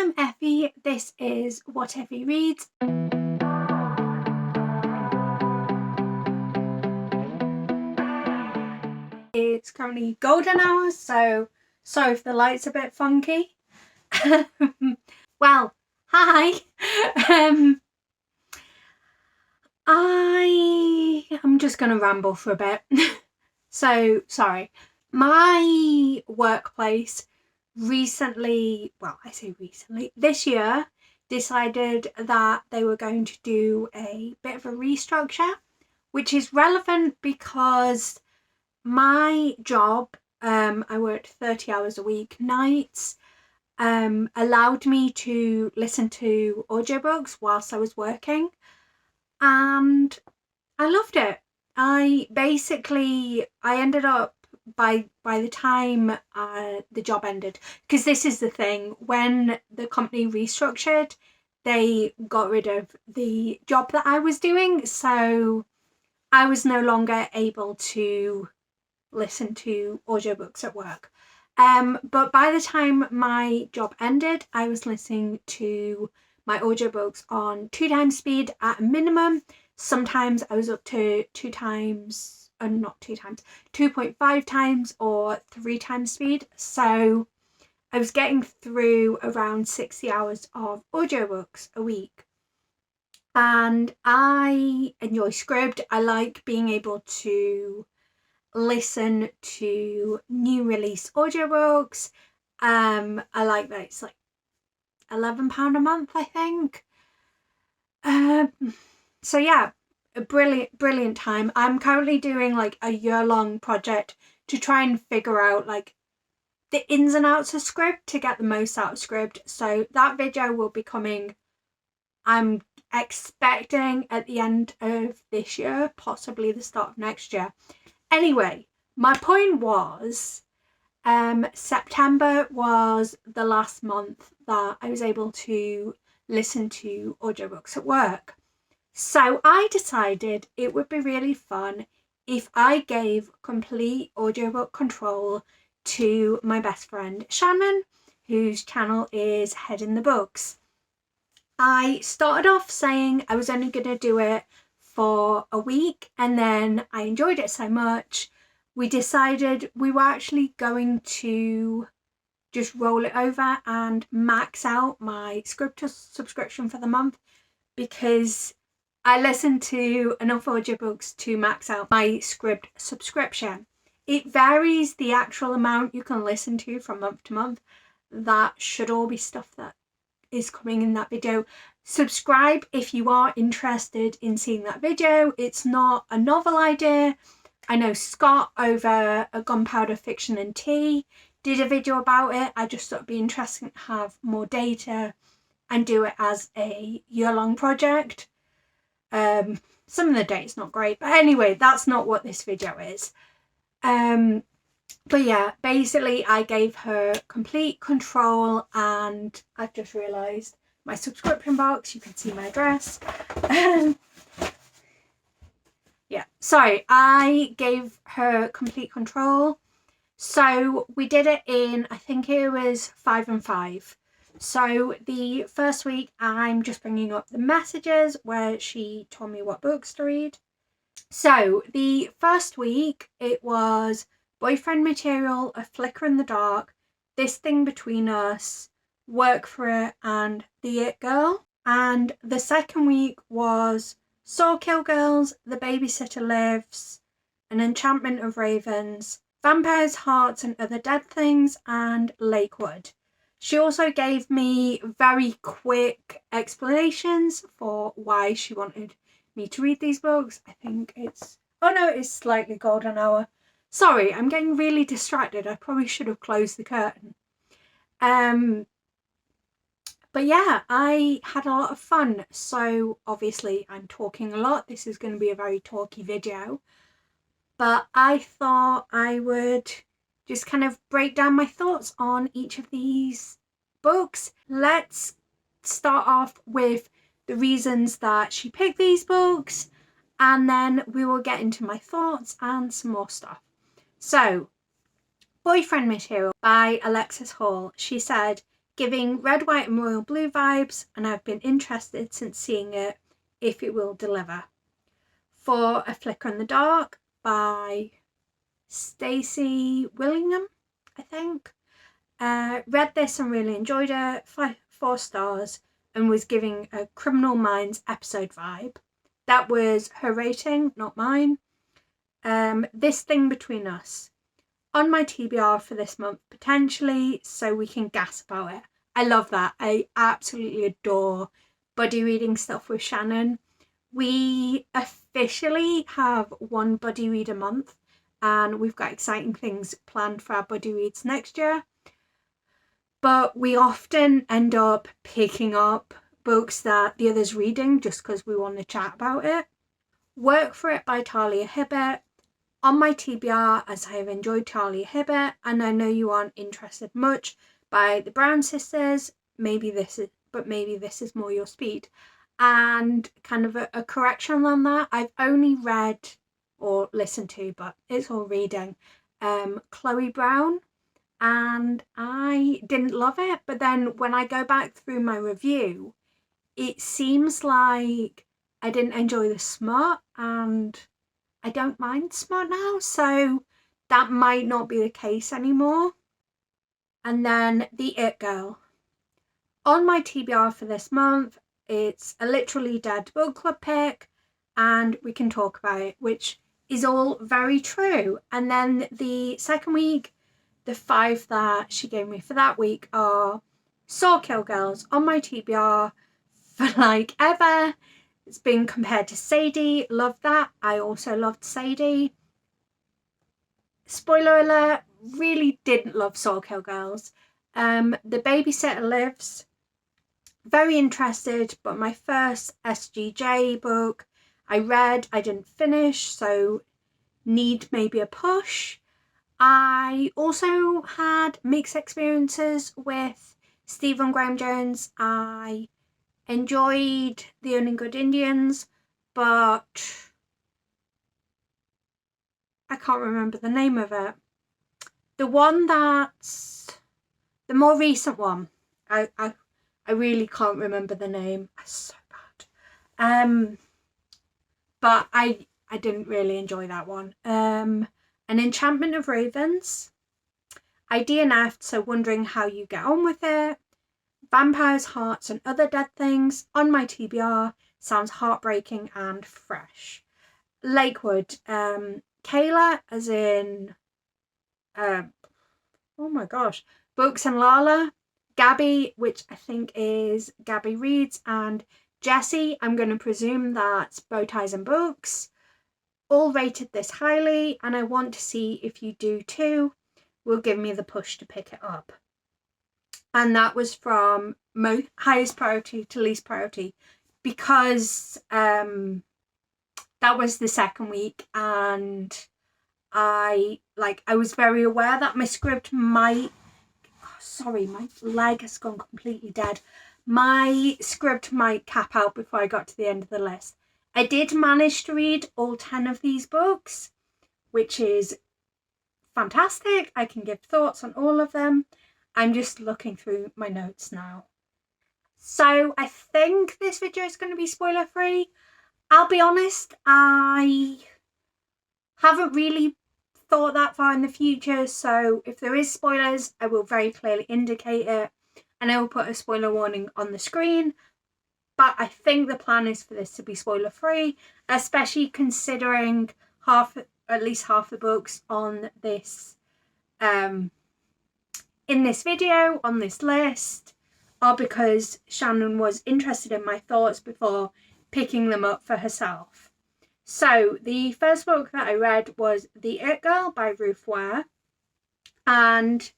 I'm Effie, this is What Effie Reads. It's currently golden hour, so sorry if the light's a bit funky. Well, hi. I am just going to ramble for a bit. So, sorry. My workplace recently, this year, decided that they were going to do a bit of a restructure, which is relevant because my job, I worked 30 hours a week, nights, allowed me to listen to audiobooks whilst I was working, and I loved it. I ended up by the time the job ended, because this is the thing, when the company restructured, they got rid of the job that I was doing, so I was no longer able to listen to audiobooks at work. But by the time my job ended, I was listening to my audiobooks on 2x speed at a minimum. Sometimes I was up to 2.5 times or 3x speed. So I was getting through around 60 hours of audiobooks a week. And I enjoy Scribd. I like being able to listen to new release audiobooks. I like that it's like £11 a month, I think. So yeah, a brilliant time. I'm currently doing like a year-long project to try and figure out like the ins and outs of Scribd to get the most out of Scribd. So that video will be coming, I'm expecting, at the end of this year, possibly the start of next year. Anyway, my point was, September was the last month that I was able to listen to audiobooks at work. So I decided it would be really fun if I gave complete audiobook control to my best friend Shannon, whose channel is Head in the Books. I started off saying I was only going to do it for a week, and then I enjoyed it so much we decided we were actually going to just roll it over and max out my Scribd subscription for the month, because I listened to enough audiobooks to max out my Scribd subscription. It varies the actual amount you can listen to from month to month. That should all be stuff that is coming in that video. Subscribe if you are interested in seeing that video. It's not a novel idea. I know Scott over a Gunpowder Fiction and Tea did a video about it. I just thought it'd be interesting to have more data and do it as a year-long project. Some of the date's not great, but anyway, that's not what this video is. But yeah, basically I gave her complete control, and I've just realised my subscription box, you can see my address. Yeah, sorry, I gave her complete control. So we did it in, I think it was 5 and 5. So the first week I'm just bringing up the messages where she told me what books to read. So the first week it was Boyfriend Material, A Flicker in the Dark, This Thing Between Us, Work for It, and The It Girl. And the second week was Soul Kill Girls, The Babysitter Lives, An Enchantment of Ravens, Vampires, Hearts and Other Dead Things, and Lakewood. She also gave me very quick explanations for why she wanted me to read these books. I think it's slightly golden hour. Sorry, I'm getting really distracted. I probably should have closed the curtain. But yeah, I had a lot of fun. So obviously I'm talking a lot. This is going to be a very talky video. But I thought I would just kind of break down my thoughts on each of these books. Let's start off with the reasons that she picked these books, and then we will get into my thoughts and some more stuff. So, Boyfriend Material by Alexis Hall. She said, giving red, white and royal blue vibes, and I've been interested since seeing it if it will deliver. For A Flicker in the Dark by Stacey Willingham, I think. Read this and really enjoyed it, 4 stars, and was giving a Criminal Minds episode vibe. That was her rating, not mine. This Thing Between Us. On my TBR for this month, potentially, so we can gas about it. I love that. I absolutely adore buddy reading stuff with Shannon. We officially have one buddy read a month, and we've got exciting things planned for our buddy reads next year. But we often end up picking up books that the other's reading just because we want to chat about it. Work for It by Talia Hibbert. On my TBR, as I have enjoyed Talia Hibbert, and I know you aren't interested much by the Brown sisters, maybe this is more your speed. And kind of a correction on that, I've only read or listened to, but it's all reading, Chloe Brown, and I didn't love it. But then when I go back through my review, it seems like I didn't enjoy the smut, and I don't mind smut now, so that might not be the case anymore. And then The It Girl. On my TBR for this month, it's a Literally Dead book club pick, and we can talk about it, which is all very true. And then the second week, the 5 that she gave me for that week are Sawkill Girls on my TBR for like ever. It's been compared to Sadie. Love that. I also loved Sadie. Spoiler alert, really didn't love Sawkill Girls. The Babysitter Lives. Very interested, but my first SGJ book I read, I didn't finish, so need maybe a push. I also had mixed experiences with Stephen Graham Jones. I enjoyed The Owning Good Indians, but I can't remember the name of it. The one that's the more recent one, I really can't remember the name. It's so bad. But I didn't really enjoy that one. An Enchantment of Ravens. I DNF'd, so wondering how you get on with it. Vampires, Hearts and Other Dead Things on my TBR. Sounds heartbreaking and fresh. Lakewood. Kayla, as in oh my gosh, Books and Lala. Gabby, which I think is Gabby Reads, and Jessie, I'm going to presume that's Bow Ties and Books. All rated this highly, and I want to see if you do too. Will give me the push to pick it up. And that was from highest priority to least priority, because that was the second week, and I was very aware that my Scribd might, sorry, my leg has gone completely dead. My Scribd might cap out before I got to the end of the list. I did manage to read all 10 of these books, which is fantastic. I can give thoughts on all of them. I'm just looking through my notes now. So I think this video is going to be spoiler free. I'll be honest, I haven't really thought that far in the future, so if there is spoilers, I will very clearly indicate it, and I will put a spoiler warning on the screen. But I think the plan is for this to be spoiler free, especially considering at least half the books on this in this video, on this list, are because Shannon was interested in my thoughts before picking them up for herself. So the first book that I read was The It Girl by Ruth Ware, and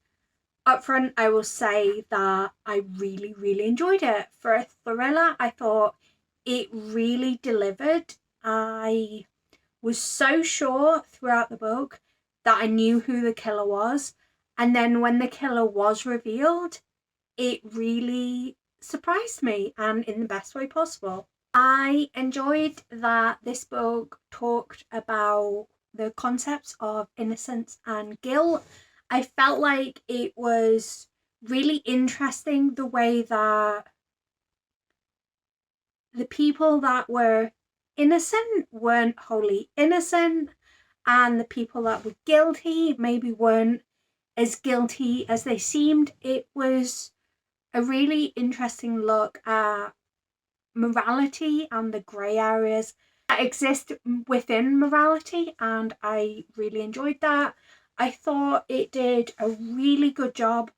up front I will say that I really, really enjoyed it. For a thriller, I thought it really delivered. I was so sure throughout the book that I knew who the killer was, and then when the killer was revealed, it really surprised me, and in the best way possible. I enjoyed that this book talked about the concepts of innocence and guilt. I felt like it was really interesting the way that the people that were innocent weren't wholly innocent, and the people that were guilty maybe weren't as guilty as they seemed. It was a really interesting look at morality and the grey areas that exist within morality, and I really enjoyed that. I thought it did a really good job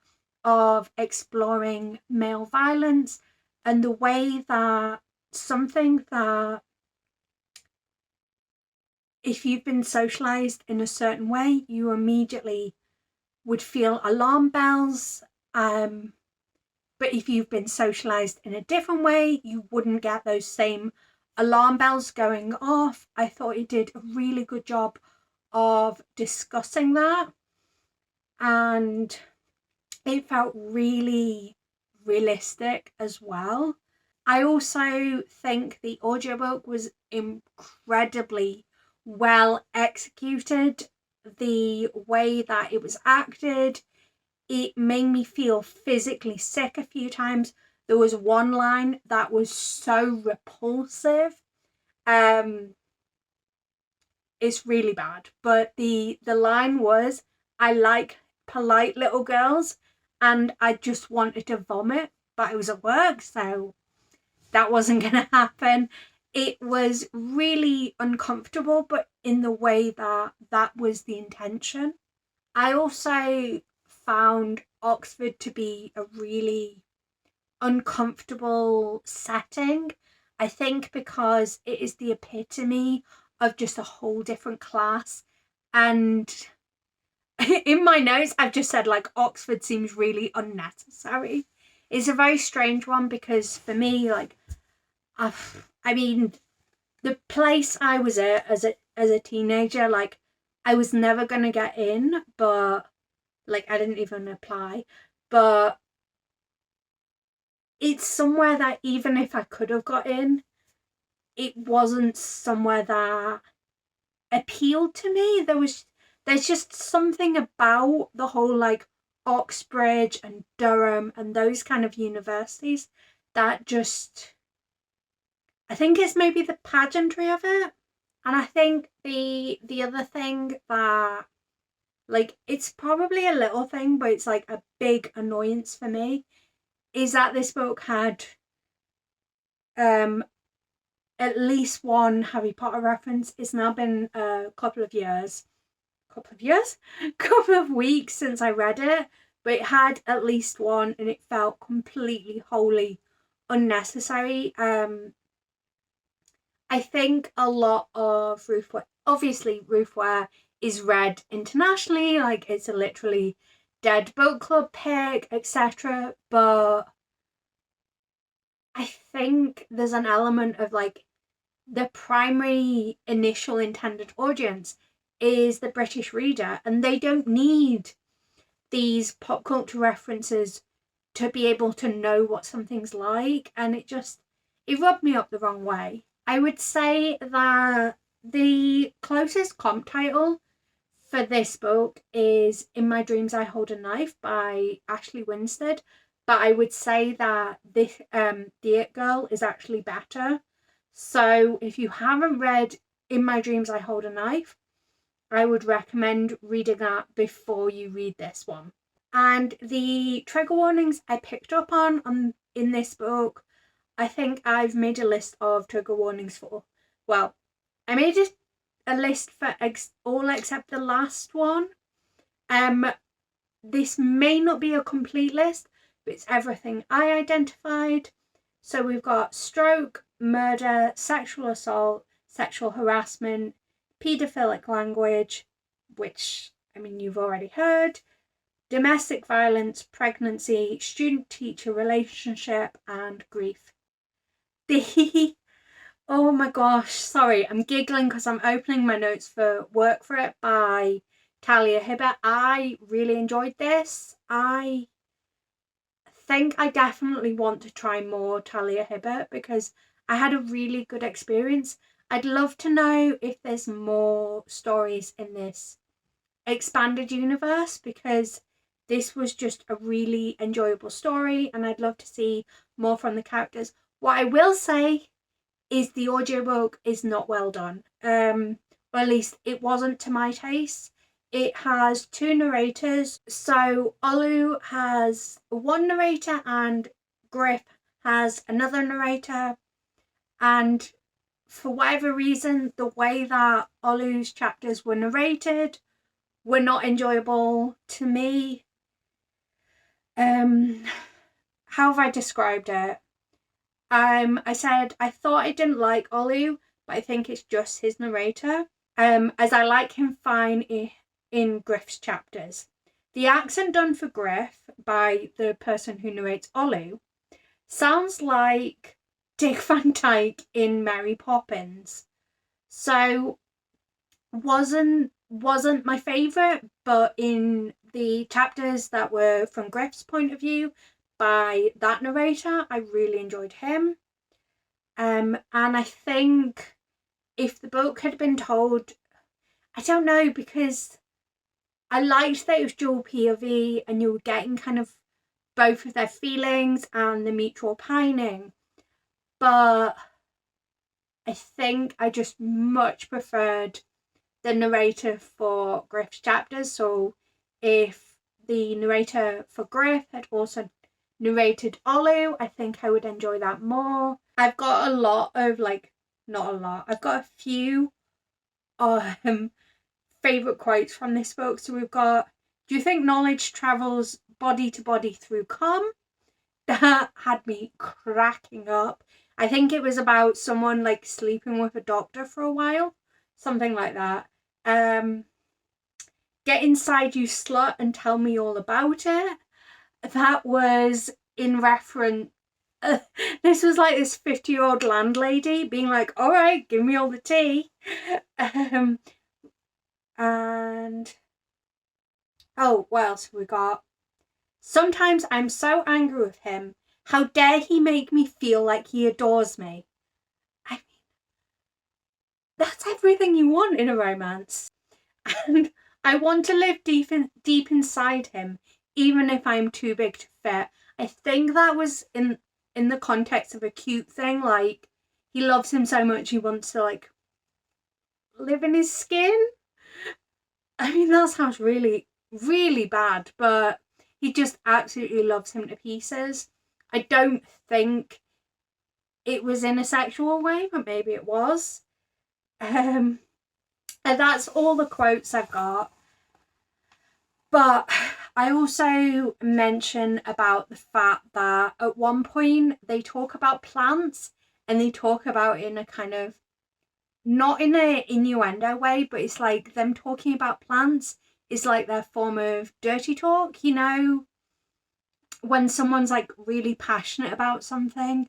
of exploring male violence and the way that something that, if you've been socialized in a certain way, you immediately would feel alarm bells. But if you've been socialized in a different way, you wouldn't get those same alarm bells going off. I thought it did a really good job of discussing that, and it felt really realistic as well. I also think the audiobook was incredibly well executed. The way that it was acted, it made me feel physically sick a few times. There was one line that was so repulsive. It's really bad. But the line was, I like polite little girls, and I just wanted to vomit, but I was at work, so that wasn't going to happen. It was really uncomfortable, but in the way that that was the intention. I also found Oxford to be a really uncomfortable setting. I think because it is the epitome of just a whole different class. And in my notes, I've just said like Oxford seems really unnecessary. It's a very strange one because for me, like, I mean, the place I was at as a teenager, like, I was never gonna get in, but like I didn't even apply. But it's somewhere that even if I could have got in, it wasn't somewhere that appealed to me. There's just something about the whole like Oxbridge and Durham and those kind of universities that just, I think it's maybe the pageantry of it. And I think the other thing that, like, it's probably a little thing, but it's like a big annoyance for me, is that this book had at least one Harry Potter reference. It's now been a couple of weeks since I read it, but it had at least one, and it felt completely wholly unnecessary. I think a lot of Ruthware is read internationally, like it's a literally dead book club pick, etc. But I think there's an element of like the primary initial intended audience is the British reader, and they don't need these pop culture references to be able to know what something's like, and it rubbed me up the wrong way. I would say that the closest comp title for this book is In My Dreams I Hold a Knife by Ashley Winstead, but I would say that this The It Girl is actually better. So if you haven't read In My Dreams I Hold a Knife, I would recommend reading that before you read this one. And the trigger warnings I picked up on in this book, I think I've made a list of trigger warnings for. Well, I made a list for all except the last one. This may not be a complete list, but it's everything I identified. So we've got stroke, murder, sexual assault, sexual harassment, paedophilic language, which, I mean, you've already heard, domestic violence, pregnancy, student-teacher relationship, and grief. Oh my gosh, sorry, I'm giggling because I'm opening my notes for Work for It by Talia Hibbert. I really enjoyed this. I think I definitely want to try more Talia Hibbert because I had a really good experience. I'd love to know if there's more stories in this expanded universe, because this was just a really enjoyable story, and I'd love to see more from the characters. What I will say is the audiobook is not well done. Or at least it wasn't to my taste. It has 2 narrators. So Olu has one narrator and Griff has another narrator. And for whatever reason, the way that Olu's chapters were narrated were not enjoyable to me. How have I described it? I said I thought I didn't like Olu, but I think it's just his narrator. As I like him fine in Griff's chapters. The accent done for Griff by the person who narrates Olu sounds like Dick Van Dyke in Mary Poppins. So wasn't my favourite, but in the chapters that were from Griff's point of view by that narrator, I really enjoyed him. And I think if the book had been told, I don't know, because I liked that it was dual POV and you were getting kind of both of their feelings and the mutual pining. But I think I just much preferred the narrator for Griff's chapters. So if the narrator for Griff had also narrated Olu, I think I would enjoy that more. I've got a lot of I've got a few favourite quotes from this book. So we've got, do you think knowledge travels body to body through calm? That had me cracking up. I think it was about someone like sleeping with a doctor for a while, something like that. Get inside, you slut, and tell me all about it. That was in reference. This was like this 50-year-old landlady being like, all right, give me all the tea. And what else have we got? Sometimes I'm so angry with him. How dare he make me feel like he adores me? I mean, that's everything you want in a romance. And I want to live deep inside him, even if I'm too big to fit. I think that was in the context of a cute thing, like he loves him so much he wants to like live in his skin. I mean, that sounds really, really bad, but he just absolutely loves him to pieces. I don't think it was in a sexual way, but maybe it was. And that's all the quotes I've got. But I also mention about the fact that at one point they talk about plants, and they talk about it in a kind of, not in an innuendo way, but it's like them talking about plants is like their form of dirty talk, you know, when someone's like really passionate about something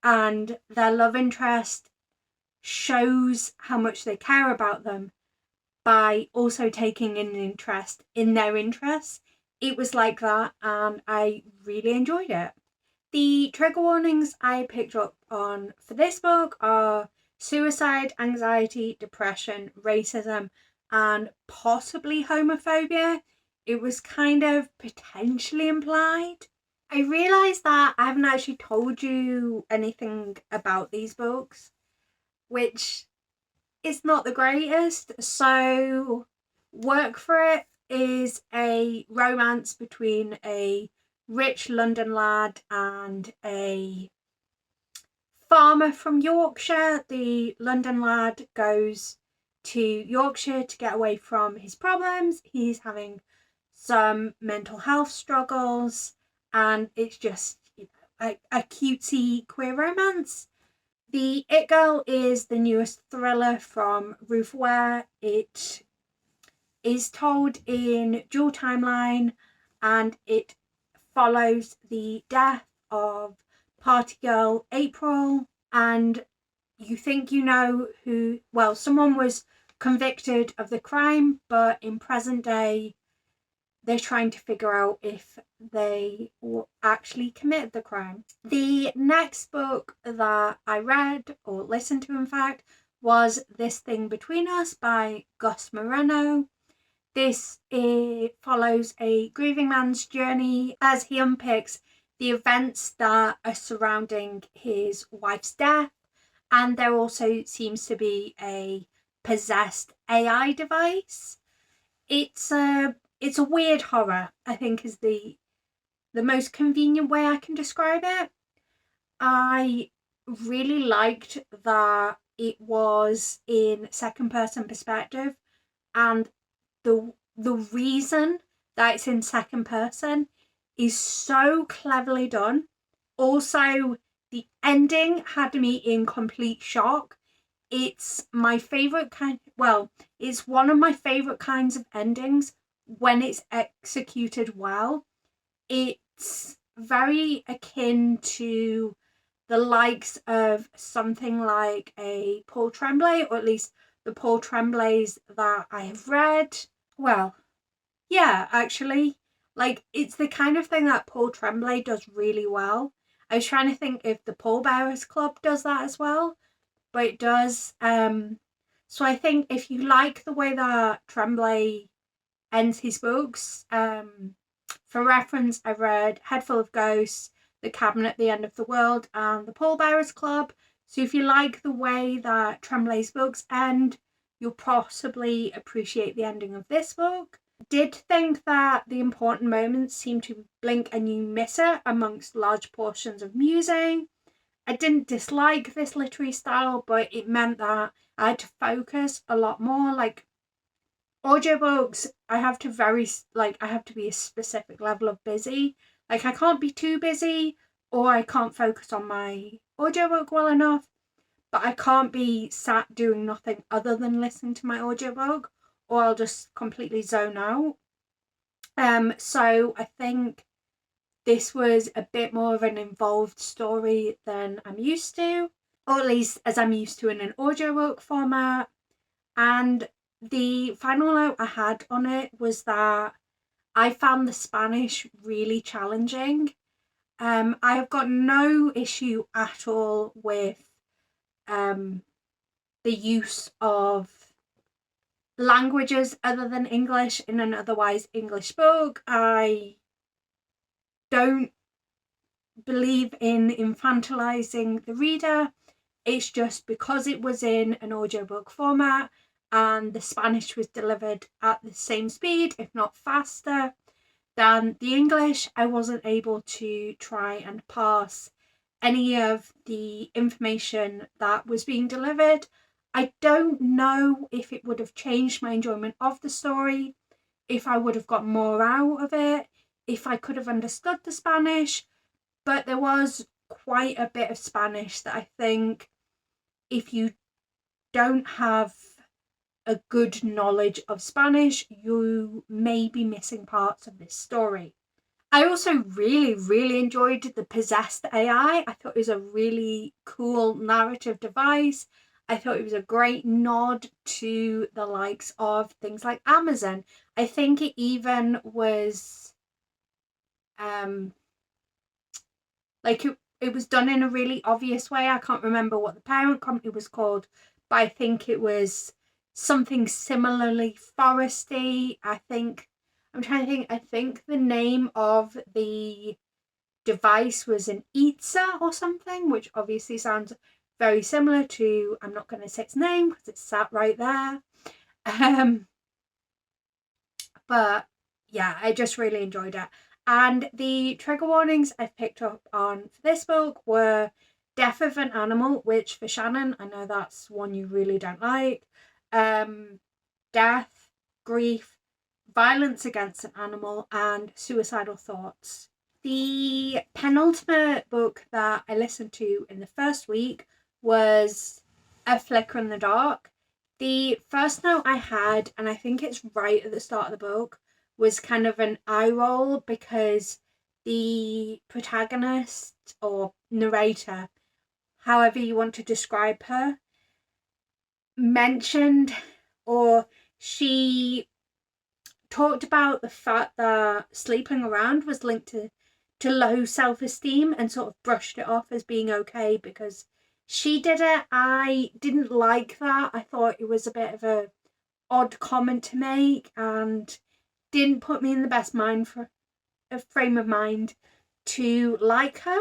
and their love interest shows how much they care about them by also taking an interest in their interests. It was like that, and I really enjoyed it. The trigger warnings I picked up on for this book are suicide, anxiety, depression, racism, and possibly homophobia. It was kind of potentially implied. I realised that I haven't actually told you anything about these books, which is not the greatest. So Work For It is a romance between a rich London lad and a farmer from Yorkshire. The London lad goes to Yorkshire to get away from his problems. He's having some mental health struggles, and it's just, you know, a cutesy queer romance. The It Girl is the newest thriller from Ruth Ware. It is told in dual timeline, and it follows the death of party girl April, and you think you know who, well, someone was convicted of the crime, but in present day they're trying to figure out if they actually committed the crime. The next book that I read, or listened to in fact, was This Thing Between Us by Gus Moreno. This follows a grieving man's journey as he unpicks the events that are surrounding his wife's death, and there also seems to be a possessed AI device. It's a weird horror, I think, is the most convenient way I can describe it. I really liked that it was in second person perspective, and the reason that it's in second person is so cleverly done. Also, the ending had me in complete shock. It's my favorite kind, well, it's one of my favorite kinds of endings when it's executed well. It's very akin to the likes of something like a Paul Tremblay, or at least the Paul Tremblays that I have read. Well, yeah, actually, like, it's the kind of thing that Paul Tremblay does really well. I was trying to think if the Pallbearers Club does that as well, but it does. So I think if you like the way that Tremblay ends his books, for reference, I read Head Full of Ghosts, The Cabin at the End of the World, and The Pallbearers Club. So if you like the way that Tremblay's books end, you'll possibly appreciate the ending of this book. Did think that the important moments seemed to blink and you miss it amongst large portions of musing. I didn't dislike this literary style, but it meant that I had to focus a lot more. Like, audiobooks, I have to be a specific level of busy. Like, I can't be too busy, or I can't focus on my audiobook well enough, but I can't be sat doing nothing other than listening to my audiobook, or I'll just completely zone out. So I think this was a bit more of an involved story than I'm used to, or at least as I'm used to in an audiobook format. And the final note I had on it was that I found the Spanish really challenging. I have got no issue at all with the use of languages other than English in an otherwise English book. I don't believe in infantilizing the reader. It's just because it was in an audiobook format and the Spanish was delivered at the same speed, if not faster, than the English, I wasn't able to try and parse any of the information that was being delivered. I don't know if it would have changed my enjoyment of the story, if I would have got more out of it, if I could have understood the Spanish, but there was quite a bit of Spanish that I think if you don't have a good knowledge of Spanish, you may be missing parts of this story. I also really, really enjoyed the possessed AI. I thought it was a really cool narrative device. I thought it was a great nod to the likes of things like Amazon. I think it even was like it was done in a really obvious way. I can't remember what the parent company was called, but I think it was something similarly foresty. I think the name of the device was an Itza or something, which obviously sounds very similar to, I'm not going to say its name because it's sat right there. But yeah, I just really enjoyed it. And the trigger warnings I've picked up on for this book were death of an animal, which for Shannon, I know that's one you really don't like. Death, grief, violence against an animal, and suicidal thoughts. The penultimate book that I listened to in the first week was A Flicker in the Dark. The first note I had, and I think it's right at the start of the book, was kind of an eye roll because the protagonist or narrator, however you want to describe her, mentioned, or she talked about the fact that sleeping around was linked to low self-esteem and sort of brushed it off as being okay because she did it. I didn't like that. I thought it was a bit of a odd comment to make and didn't put me in the best frame of mind to like her.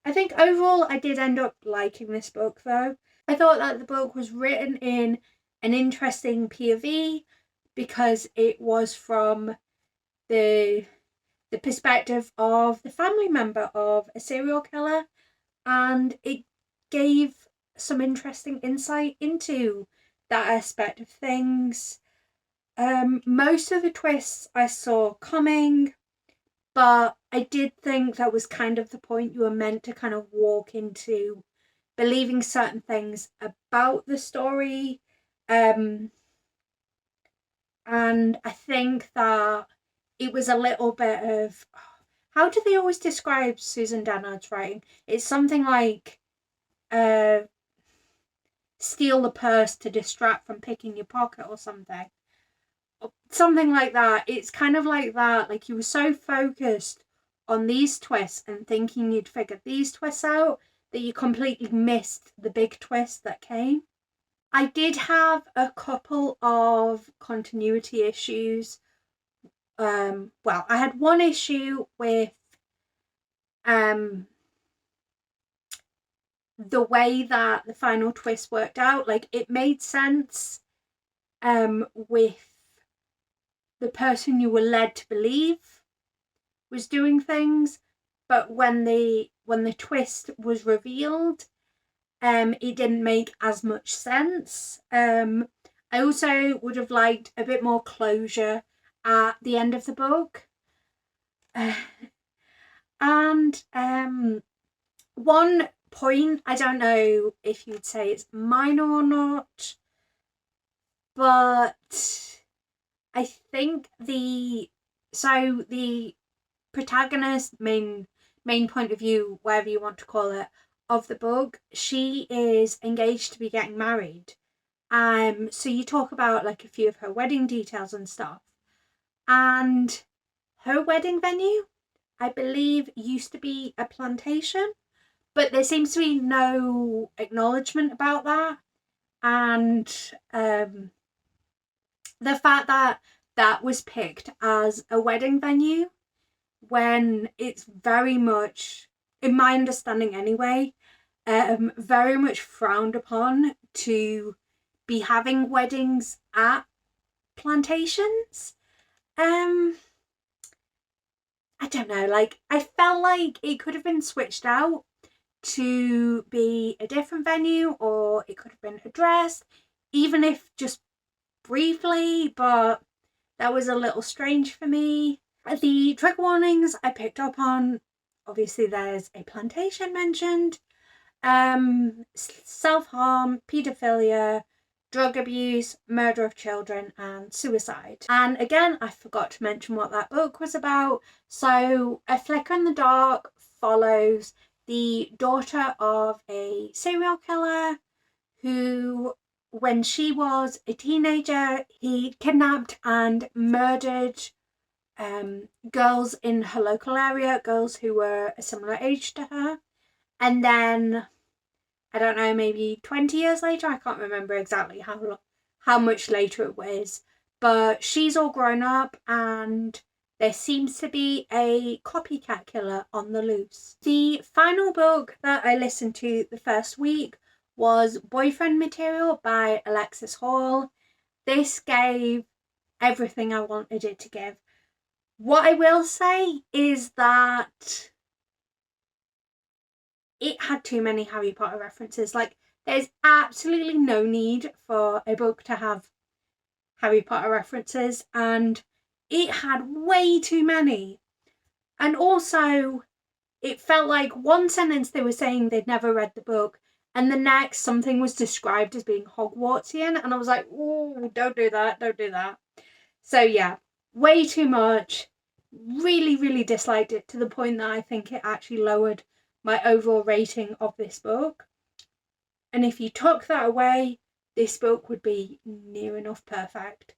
I think overall I did end up liking this book though. I thought that the book was written in an interesting POV because it was from the perspective of the family member of a serial killer, and it gave some interesting insight into that aspect of things. Most of the twists I saw coming, but I did think that was kind of the point. You were meant to kind of walk into believing certain things about the story. And I think that it was a little bit of, how do they always describe Susan Dennard's writing? It's something like steal the purse to distract from picking your pocket or something. Something like that. It's kind of like that. Like you were so focused on these twists and thinking you'd figured these twists out that you completely missed the big twist that came. I did have a couple of continuity issues. Well, I had one issue with the way that the final twist worked out. Like it made sense with the person you were led to believe was doing things, but when the twist was revealed, it didn't make as much sense. I also would have liked a bit more closure at the end of the book. And one point, I don't know if you'd say it's minor or not, but I think the protagonist, main point of view, whatever you want to call it, of the book, she is engaged to be getting married. So you talk about like a few of her wedding details and stuff. And her wedding venue, I believe, used to be a plantation, but there seems to be no acknowledgement about that. And the fact that that was picked as a wedding venue when it's very much, in my understanding anyway, very much frowned upon to be having weddings at plantations. I don't know, like I felt like it could have been switched out to be a different venue, or it could have been addressed, even if just briefly, but that was a little strange for me. The trigger warnings I picked up on, obviously there's a plantation mentioned, self-harm, paedophilia, drug abuse, murder of children, and suicide. And again, I forgot to mention what that book was about. So A Flicker in the Dark follows the daughter of a serial killer who, when she was a teenager, he kidnapped and murdered girls in her local area, girls who were a similar age to her. And then, I don't know, maybe 20 years later, I can't remember exactly how much later it was, but she's all grown up and there seems to be a copycat killer on the loose. The final book that I listened to the first week was Boyfriend Material by Alexis Hall. This gave everything I wanted it to give. What I will say is that it had too many Harry Potter references. Like, there's absolutely no need for a book to have Harry Potter references, and it had way too many. And also, it felt like one sentence they were saying they'd never read the book, and the next something was described as being Hogwartsian, and I was like, oh, don't do that, don't do that. So yeah, way too much. Really, really disliked it to the point that I think it actually lowered my overall rating of this book. And if you took that away, this book would be near enough perfect.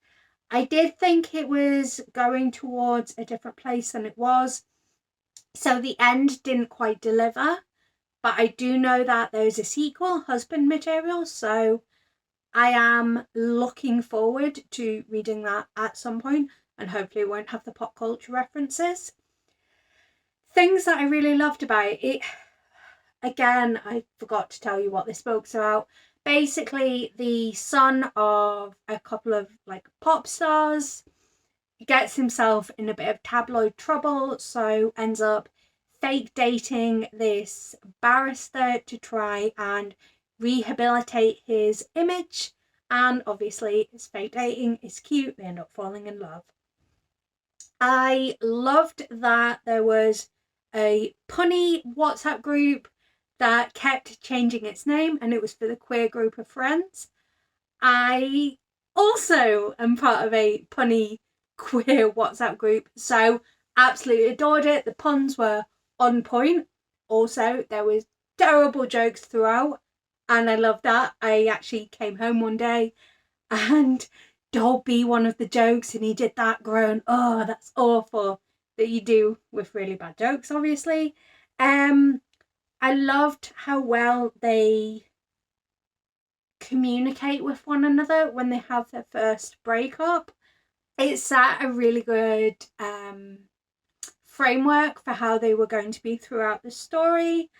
I did think it was going towards a different place than it was, so the end didn't quite deliver, but I do know that there's a sequel, Husband Material, so I am looking forward to reading that at some point, and hopefully it won't have the pop culture references. Things that I really loved about it, again, I forgot to tell you what this book's about. Basically, the son of a couple of like pop stars gets himself in a bit of tabloid trouble, so ends up fake dating this barrister to try and rehabilitate his image. And obviously, his fake dating is cute. They end up falling in love. I loved that there was a punny WhatsApp group that kept changing its name, and it was for the queer group of friends. I also am part of a punny queer WhatsApp group, so absolutely adored it. The puns were on point. Also, there was terrible jokes throughout, and I loved that. I actually came home one day and don't be one of the jokes, and he did that groan, oh, that's awful, that you do with really bad jokes, obviously. I loved how well they communicate with one another when they have their first breakup. It set a really good framework for how they were going to be throughout the story.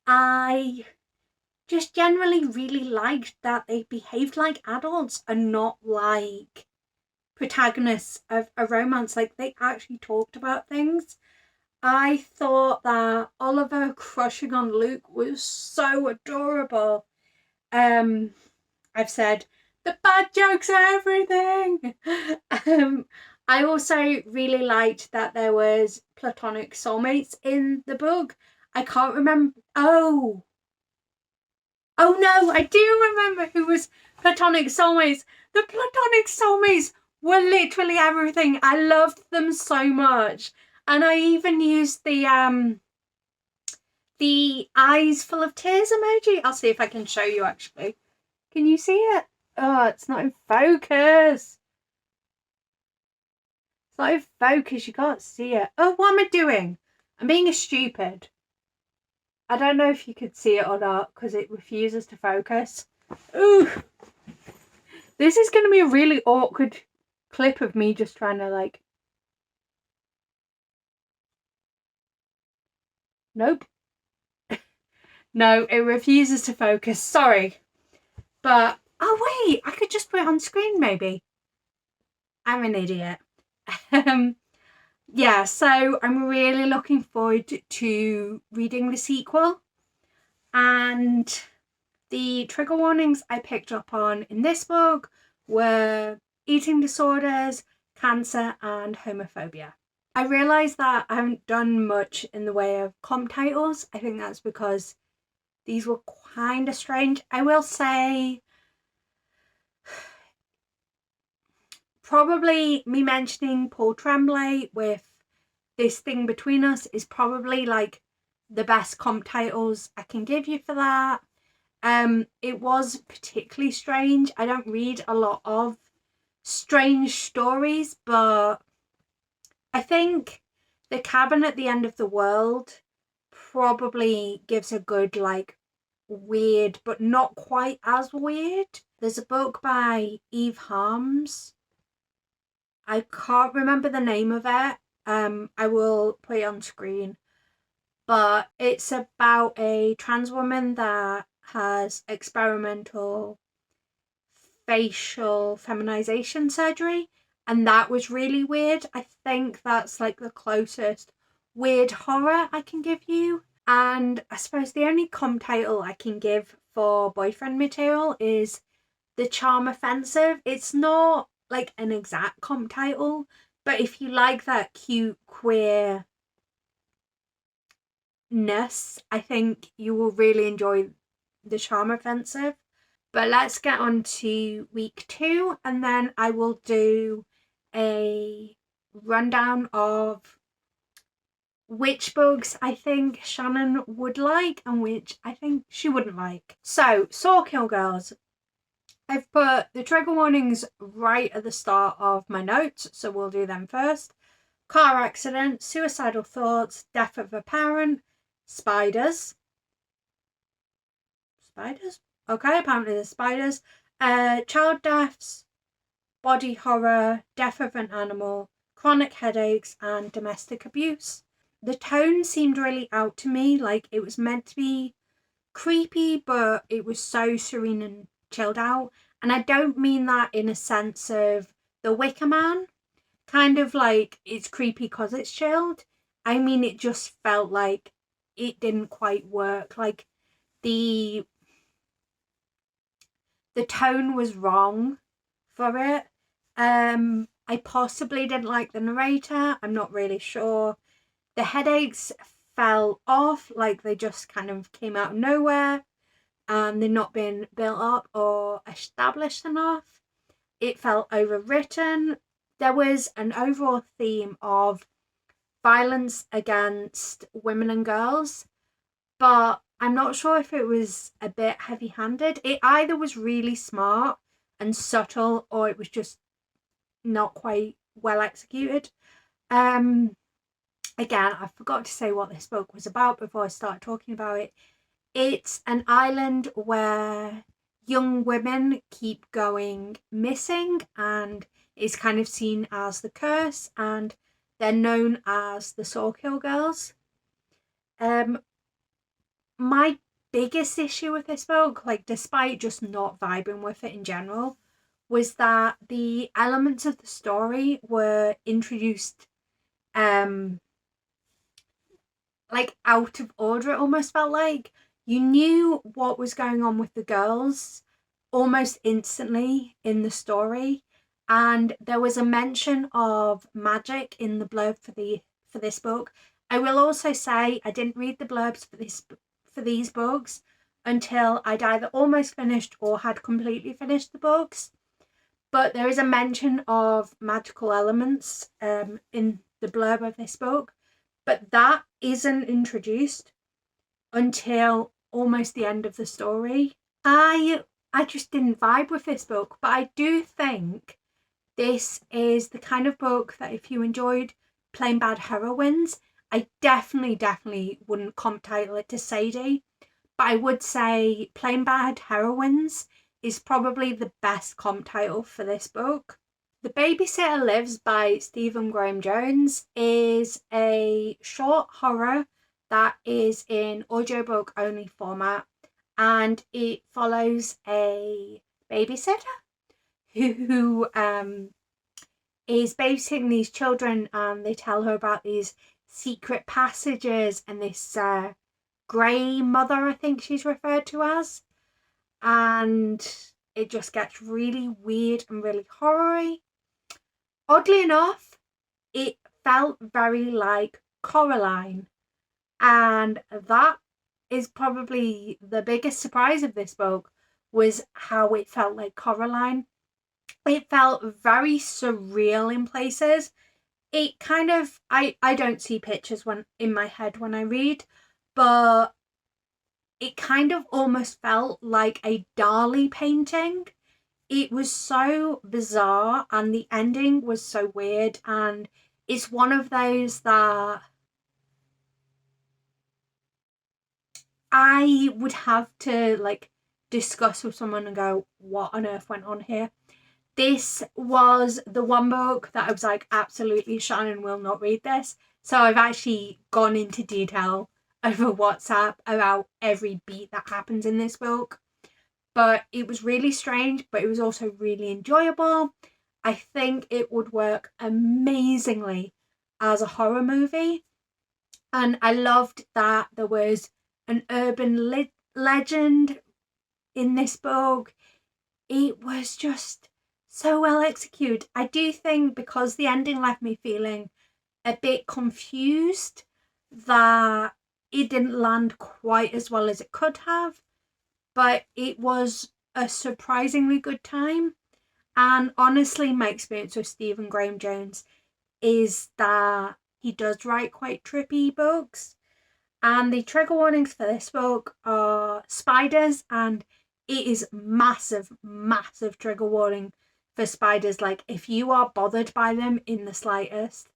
I just generally really liked that they behaved like adults and not like protagonists of a romance. Like, they actually talked about things. I thought that Oliver crushing on Luke was so adorable. I've said the bad jokes are everything. I also really liked that there was platonic soulmates in the book. I can't remember. Oh no, I do remember who was platonic soulmates. The platonic soulmates were literally everything. I loved them so much. And I even used the eyes full of tears emoji. I'll see if I can show you actually. Can you see it? Oh, it's not in focus. It's not in focus. You can't see it. Oh, what am I doing? I'm being a stupid. I don't know if you could see it or not because it refuses to focus. Ooh. This is going to be a really awkward clip of me just trying to like... Nope. No, it refuses to focus. Sorry. But, oh wait, I could just put it on screen maybe. I'm an idiot. Yeah, so I'm really looking forward to reading the sequel. And the trigger warnings I picked up on in this book were eating disorders, cancer, and homophobia. I realised that I haven't done much in the way of comp titles. I think that's because these were kind of strange. I will say probably me mentioning Paul Tremblay with This Thing Between Us is probably like the best comp titles I can give you for that. It was particularly strange. I don't read a lot of strange stories, but I think The Cabin at the End of the World probably gives a good, like, weird, but not quite as weird. There's a book by Eve Harms. I can't remember the name of it. I will put it on screen. But it's about a trans woman that has experimental facial feminization surgery, and that was really weird. I think that's like the closest weird horror I can give you. And I suppose the only comp title I can give for boyfriend material is The Charm Offensive. It's not like an exact comp title, but if you like that cute queerness, I think you will really enjoy The Charm Offensive. But let's get on to week 2, and then I will do a rundown of which books I think Shannon would like and which I think she wouldn't like. So, Sawkill Girls. I've put the trigger warnings right at the start of my notes, so we'll do them first. Car accident, suicidal thoughts, death of a parent, spiders. Spiders? Okay, apparently there's spiders. Child deaths, body horror, death of an animal, chronic headaches, and domestic abuse. The tone seemed really out to me, like it was meant to be creepy, but it was so serene and chilled out. And I don't mean that in a sense of The Wicker Man, kind of like it's creepy because it's chilled. I mean, it just felt like it didn't quite work. Like the tone was wrong for it. I possibly didn't like the narrator. I'm not really sure. The headaches fell off, like they just kind of came out of nowhere and they're not been built up or established enough. It felt overwritten. There was an overall theme of violence against women and girls, but I'm not sure if it was a bit heavy handed. It either was really smart and subtle or it was just not quite well executed. Again, I forgot to say what this book was about before I started talking about it. It's an island where young women keep going missing and it's kind of seen as the curse, and they're known as the Sawkill Girls. My biggest issue with this book, like despite just not vibing with it in general, was that the elements of the story were introduced like out of order. It almost felt like you knew what was going on with the girls almost instantly in the story, and there was a mention of magic in the blurb for this book. I will also say I didn't read the blurbs for these books until I'd either almost finished or had completely finished the books, but there is a mention of magical elements in the blurb of this book, but that isn't introduced until almost the end of the story. I just didn't vibe with this book, but I do think this is the kind of book that if you enjoyed plain bad heroines, I definitely wouldn't comp title it to Sadie, but I would say plain bad heroines is probably the best comp title for this book. The Babysitter Lives by Stephen Graham Jones is a short horror that is in audiobook only format, and it follows a babysitter who is babysitting these children, and they tell her about these secret passages and this grey mother, I think she's referred to as, and it just gets really weird and really horror-y. Oddly enough, it felt very like Coraline, and that is probably the biggest surprise of this book, was how it felt like Coraline. It felt very surreal in places. It kind of, I don't see pictures when in my head when I read, but it kind of almost felt like a Dali painting. It was so bizarre and the ending was so weird, and it's one of those that I would have to like discuss with someone and go, what on earth went on here? This was the one book that I was like, absolutely, Shannon will not read this. So I've actually gone into detail over WhatsApp about every beat that happens in this book. But it was really strange, but it was also really enjoyable. I think it would work amazingly as a horror movie. And I loved that there was an urban legend in this book. It was just so well executed. I do think because the ending left me feeling a bit confused, that it didn't land quite as well as it could have, but it was a surprisingly good time. And honestly, my experience with Stephen Graham Jones is that he does write quite trippy books. And the trigger warnings for this book are spiders, and it is massive trigger warning for spiders. Like if you are bothered by them in the slightest,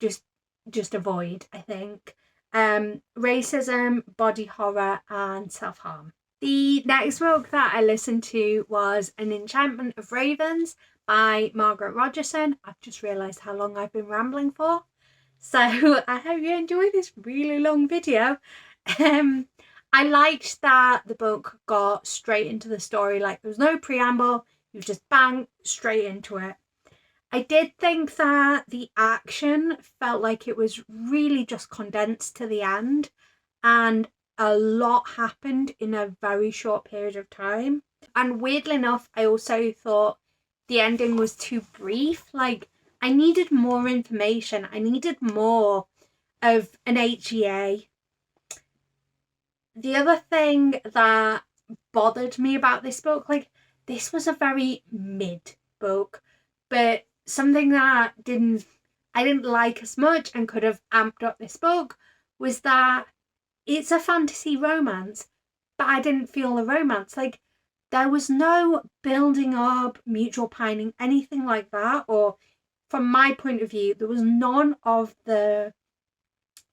just avoid, I think. Racism, body horror, and self-harm. The next book that I listened to was An Enchantment of Ravens by Margaret Rogerson. I've just realised how long I've been rambling for. So I hope you enjoy this really long video. I liked that the book got straight into the story. Like, there was no preamble. You just bang straight into it. I did think that the action felt like it was really just condensed to the end, and a lot happened in a very short period of time. And weirdly enough, I also thought the ending was too brief. Like, I needed more information. I needed more of an HEA. The other thing that bothered me about this book, like, this was a very mid book, but something that I didn't like as much and could have amped up this book was that it's a fantasy romance, but I didn't feel the romance. Like, there was no building up, mutual pining, anything like that. Or from my point of view, there was none of the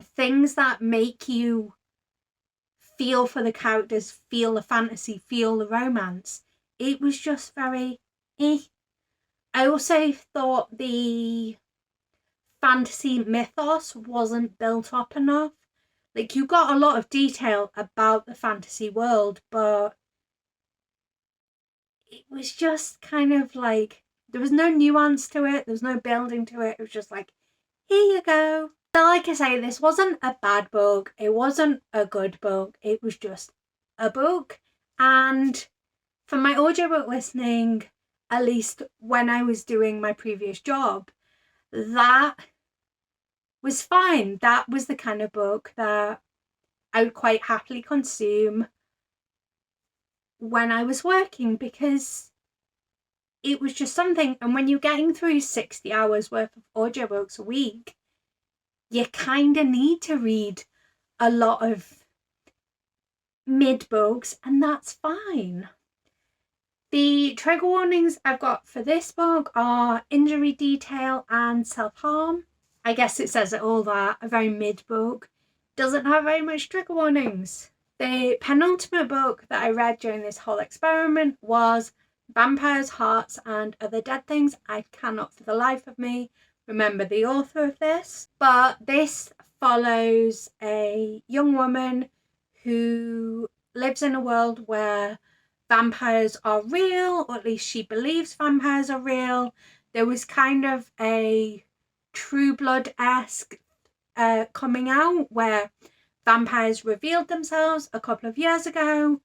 things that make you feel for the characters, feel the fantasy, feel the romance. It was just very eh. I also thought the fantasy mythos wasn't built up enough. Like, you got a lot of detail about the fantasy world, but it was just kind of like, there was no nuance to it, there was no building to it. It was just like, here you go. So like I say, this wasn't a bad book, it wasn't a good book, it was just a book. And for my audiobook listening, at least when I was doing my previous job, that was fine. That was the kind of book that I would quite happily consume when I was working, because it was just something. And when you're getting through 60 hours worth of audiobooks a week, you kind of need to read a lot of mid books, and that's fine. The trigger warnings I've got for this book are injury detail and self-harm. I guess it says it all that a very mid book doesn't have very much trigger warnings. The penultimate book that I read during this whole experiment was Vampires, Hearts and Other Dead Things. I cannot for the life of me remember the author of this, but this follows a young woman who lives in a world where vampires are real, or at least she believes vampires are real. There was kind of a True Blood-esque coming out where vampires revealed themselves a couple of years ago,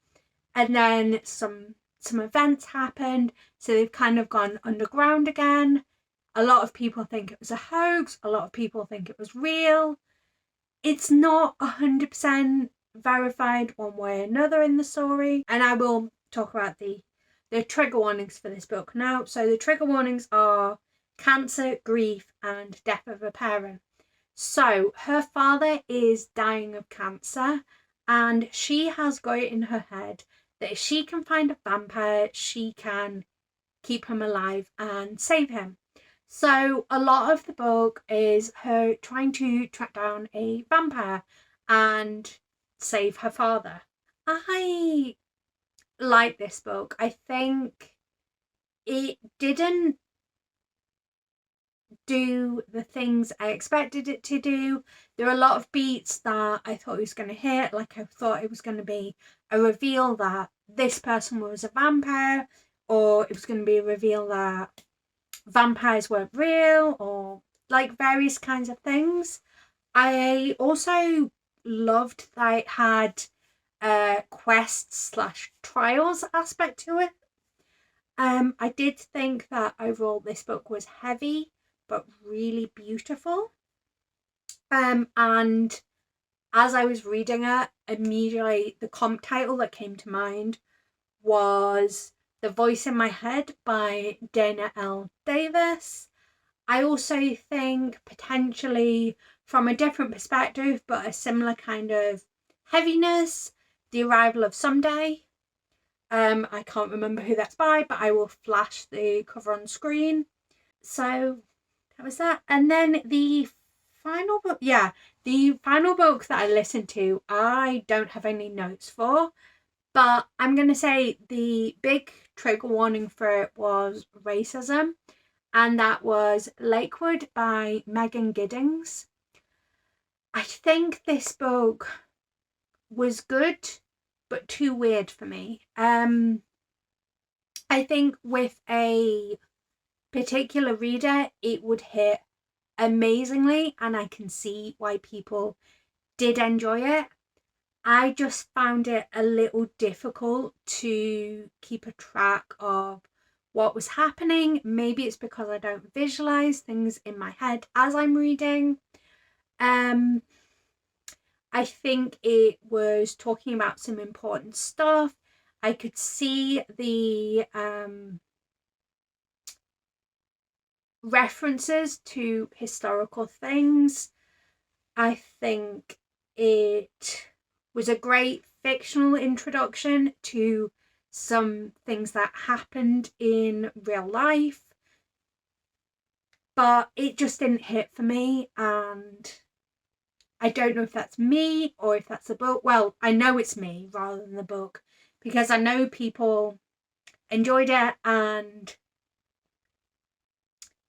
and then some events happened, so they've kind of gone underground again. A lot of people think it was a hoax, a lot of people think it was real. It's not 100% verified one way or another in the story, and I will talk about the trigger warnings for this book now. So the trigger warnings are cancer, grief and death of a parent. So her father is dying of cancer, and she has got it in her head that if she can find a vampire, she can keep him alive and save him. So a lot of the book is her trying to track down a vampire and save her father. I like this book. I think it didn't do the things I expected it to do. There are a lot of beats that I thought it was going to hit. Like, I thought it was going to be a reveal that this person was a vampire, or it was going to be a reveal that vampires weren't real, or like various kinds of things. I also loved that it had a quest/trials aspect to it. I did think that overall this book was heavy but really beautiful. And as I was reading it, immediately the comp title that came to mind was The Voice in My Head by Dana L. Davis. I also think potentially from a different perspective, but a similar kind of heaviness, The Arrival of Someday. I can't remember who that's by, but I will flash the cover on screen. So that was that. And then the final book, the final book that I listened to, I don't have any notes for, But I'm going to say the big trigger warning for it was racism, and that was Lakewood by Megan Giddings. I think this book was good, but too weird for me. I think with a particular reader, it would hit amazingly, and I can see why people did enjoy it. I just found it a little difficult to keep a track of what was happening. Maybe it's because I don't visualize things in my head as I'm reading. I think it was talking about some important stuff. I could see the references to historical things. I think it was a great fictional introduction to some things that happened in real life, but it just didn't hit for me, and I don't know if that's me or if that's the book. Well, I know it's me rather than the book, because I know people enjoyed it, and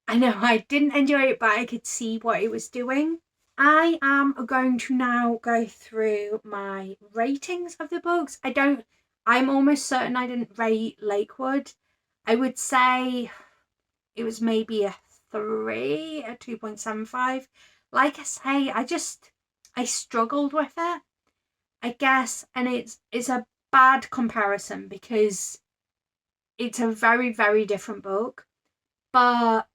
I know I didn't enjoy it, but I could see what it was doing. I am going to now go through my ratings of the books. I'm almost certain I didn't rate Lakewood. I would say it was maybe a 3, a 2.75. Like I say, I struggled with it, I guess, and it's a bad comparison because it's a very, very different book. But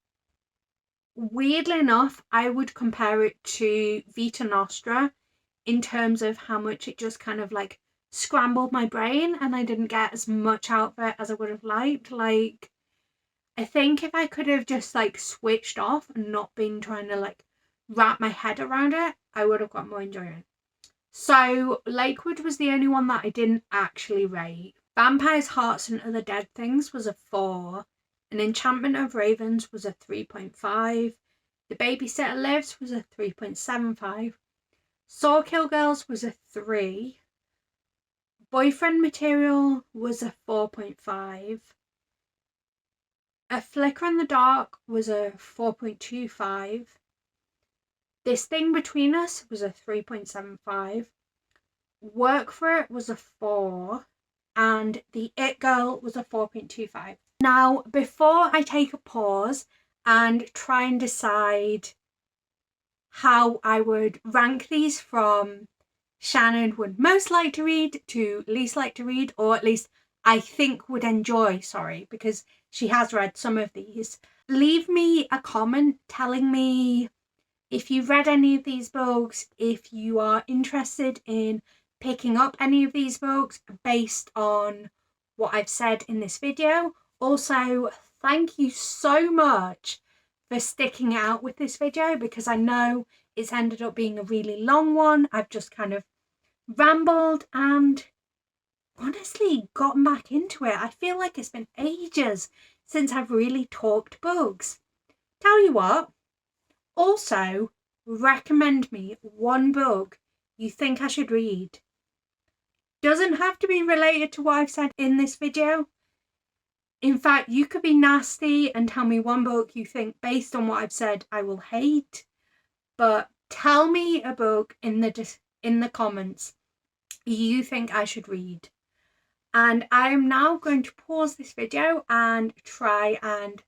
weirdly enough, I would compare it to Vita Nostra in terms of how much it just kind of like scrambled my brain, and I didn't get as much out of it as I would have liked. Like, I think if I could have just like switched off and not been trying to like wrap my head around it, I would have got more enjoyment. So Lakewood was the only one that I didn't actually rate. Vampires, Hearts and Other Dead Things was a 4. An Enchantment of Ravens was a 3.5. The Babysitter Lives was a 3.75. Sawkill Girls was a 3. Boyfriend Material was a 4.5. A Flicker in the Dark was a 4.25. This Thing Between Us was a 3.75. Work For It was a 4. And The It Girl was a 4.25. Now, before I take a pause and try and decide how I would rank these from Shannon would most like to read to least like to read, or at least I think would enjoy, because she has read some of these, leave me a comment telling me if you've read any of these books, if you are interested in picking up any of these books based on what I've said in this video. Also, thank you so much for sticking out with this video, because I know it's ended up being a really long one. I've just kind of rambled and honestly gotten back into it. I feel like it's been ages since I've really talked books. Tell you what, also recommend me one book you think I should read. Doesn't have to be related to what I've said in this video. In fact, you could be nasty and tell me one book you think, based on what I've said, I will hate. But tell me a book in the comments you think I should read. And I am now going to pause this video and try and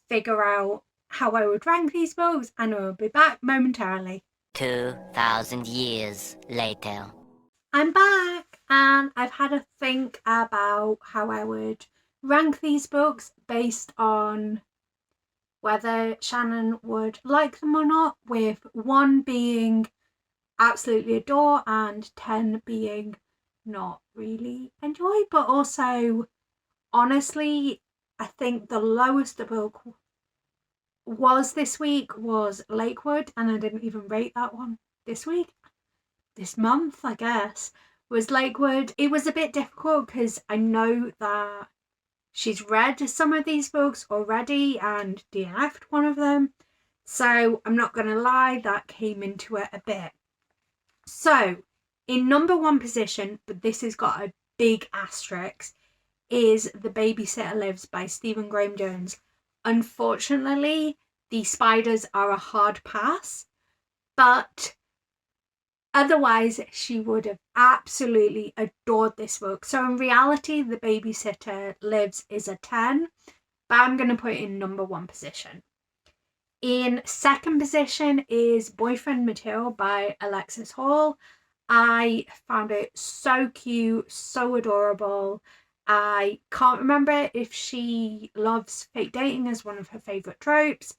figure out how I would rank these books, and I will be back momentarily. 2,000 years later. I'm back, and I've had a think about how I would rank these books based on whether Shannon would like them or not, with 1 being absolutely adore and 10 being not really enjoy. But also, honestly, I think the lowest the book was this week was Lakewood, and I didn't even rate that one this month, I guess, was Lakewood. It was a bit difficult because I know that she's read some of these books already and DNF'd one of them, so I'm not gonna lie, that came into it a bit. So in number 1 position, but this has got a big asterisk is The Babysitter Lives by Stephen Graham Jones. Unfortunately, the spiders are a hard pass, but otherwise she would have absolutely adored this book. So in reality, The Babysitter Lives is a 10, but I'm going to put it in number 1 position. In second position is Boyfriend Material by Alexis Hall. I found it so cute, so adorable. I can't remember if she loves fake dating as one of her favourite tropes,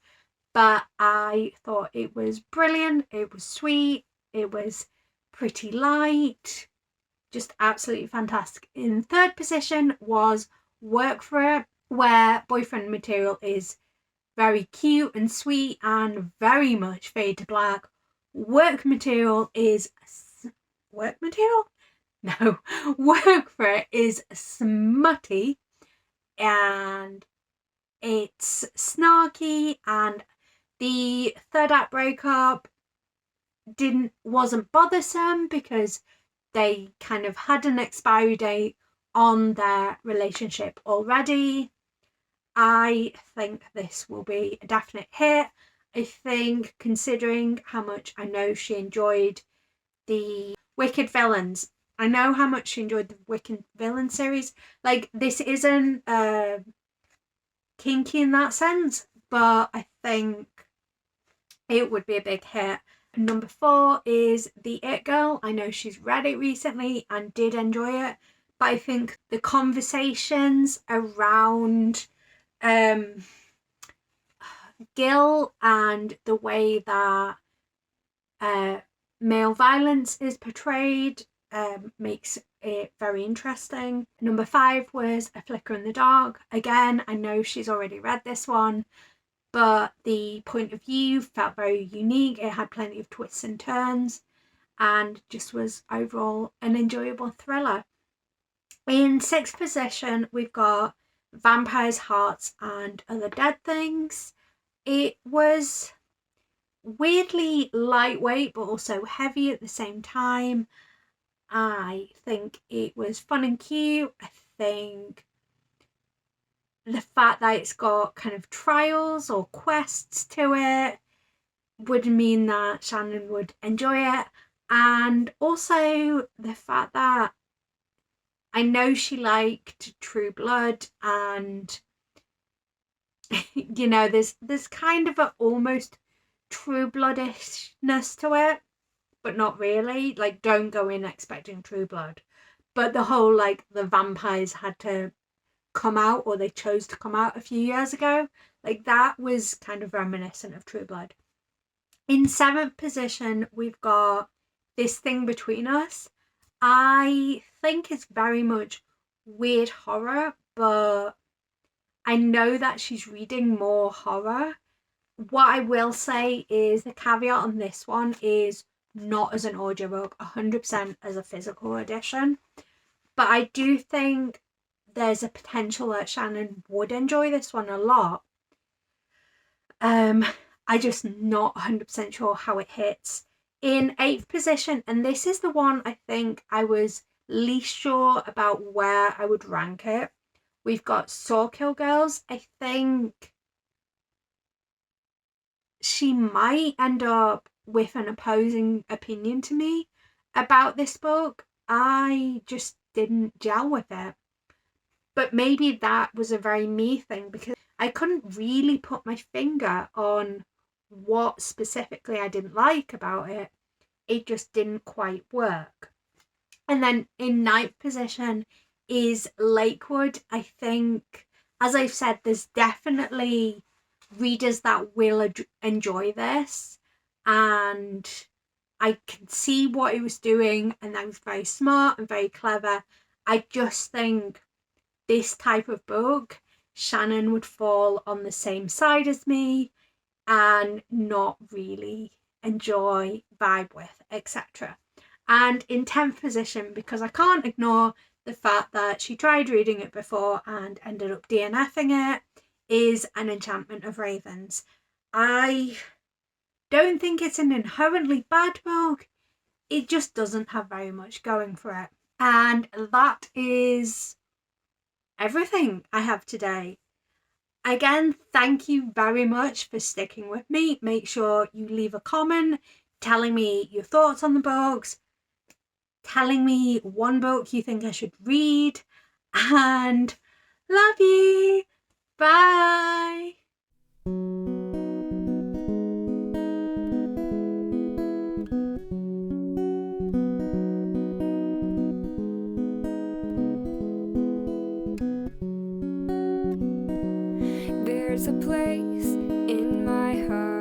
but I thought it was brilliant, it was sweet, it was pretty light, just absolutely fantastic. In third position was Work For It, where Boyfriend Material is very cute and sweet and very much fade to black. Work Material is Work Material? No, Work For It is smutty and it's snarky, and the third act breakup wasn't bothersome because they kind of had an expiry date on their relationship already. I think this will be a definite hit. I think, considering how much I know she enjoyed the Wicked Villains, I know how much she enjoyed the Wicked Villain series. Like, this isn't kinky in that sense, but I think it would be a big hit. Number 4 is The It Girl. I know she's read it recently and did enjoy it, but I think the conversations around Gil and the way that male violence is portrayed makes it very interesting. Number 5 was A Flicker in the Dark. Again, I know she's already read this one, but the point of view felt very unique. It had plenty of twists and turns and just was overall an enjoyable thriller. In 6th position, we've got Vampires, Hearts and Other Dead Things. It was weirdly lightweight but also heavy at the same time. I think it was fun and cute. I think the fact that it's got kind of trials or quests to it would mean that Shannon would enjoy it. And also the fact that I know she liked True Blood, and you know, there's kind of an almost True Bloodishness to it, but not really. Like, don't go in expecting True Blood. But the whole, like, the vampires had to come out, or they chose to come out a few years ago, like, that was kind of reminiscent of True Blood. In 7th position, we've got This Thing Between Us. I think it's very much weird horror, but I know that she's reading more horror. What I will say is the caveat on this one is not as an audiobook, 100% as a physical edition. But I do think there's a potential that Shannon would enjoy this one a lot. I just not 100% sure how it hits. In 8th position, and this is the one I think I was least sure about where I would rank it, we've got Sawkill Girls. I think she might end up with an opposing opinion to me about this book. I just didn't gel with it. But maybe that was a very me thing, because I couldn't really put my finger on what specifically I didn't like about it. It just didn't quite work. And then in 9th position is Lakewood. I think, as I've said, there's definitely readers that will enjoy this, and I can see what it was doing, and that was very smart and very clever. I just think this type of book, Shannon would fall on the same side as me and not really enjoy, vibe with, etc. And in 10th position, because I can't ignore the fact that she tried reading it before and ended up DNFing it, is An Enchantment of Ravens. I don't think it's an inherently bad book. It just doesn't have very much going for it. And that is everything I have today. Again, thank you very much for sticking with me. Make sure you leave a comment telling me your thoughts on the books, telling me one book you think I should read, and love you. Bye. There's a place in my heart